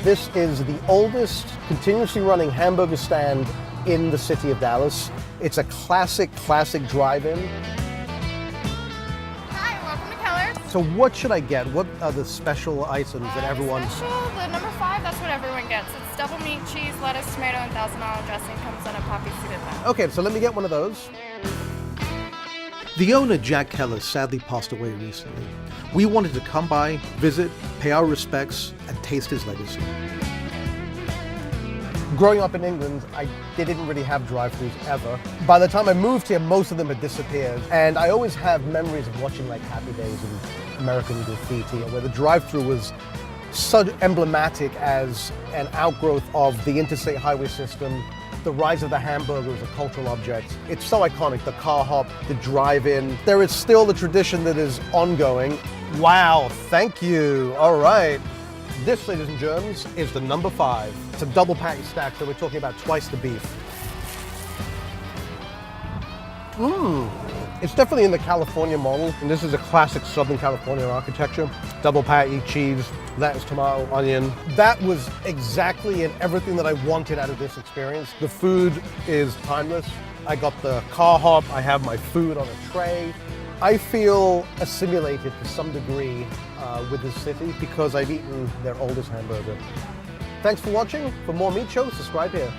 This is the oldest continuously running hamburger stand in the city of Dallas. It's a classic drive-in. Hi, welcome to Keller. So what should I get? What are the special items that everyone... The number 5, that's what everyone gets. It's double meat, cheese, lettuce, tomato, and $1,000 dressing. Comes on a poppy seeded bun. Okay, so let me get one of those. The owner, Jack Keller, sadly passed away recently. We wanted to come by, visit, pay our respects, and taste his legacy. Growing up in England, they didn't really have drive-thrus ever. By the time I moved here, most of them had disappeared. And I always have memories of watching like Happy Days and American Graffiti, where the drive-thru was so emblematic as an outgrowth of the interstate highway system, the rise of the hamburger as a cultural object. It's so iconic, the car hop, the drive-in. There is still the tradition that is ongoing. Wow, thank you. All right. This, ladies and germs, is the number 5. It's a double patty stack, so we're talking about twice the beef. It's definitely in the California model, and this is a classic Southern California architecture. Double patty, cheese, lettuce, tomato, onion. That was exactly and everything that I wanted out of this experience. The food is timeless. I got the car hop, I have my food on a tray. I feel assimilated to some degree with this city because I've eaten their oldest hamburger. Thanks for watching. For more meat shows, subscribe here.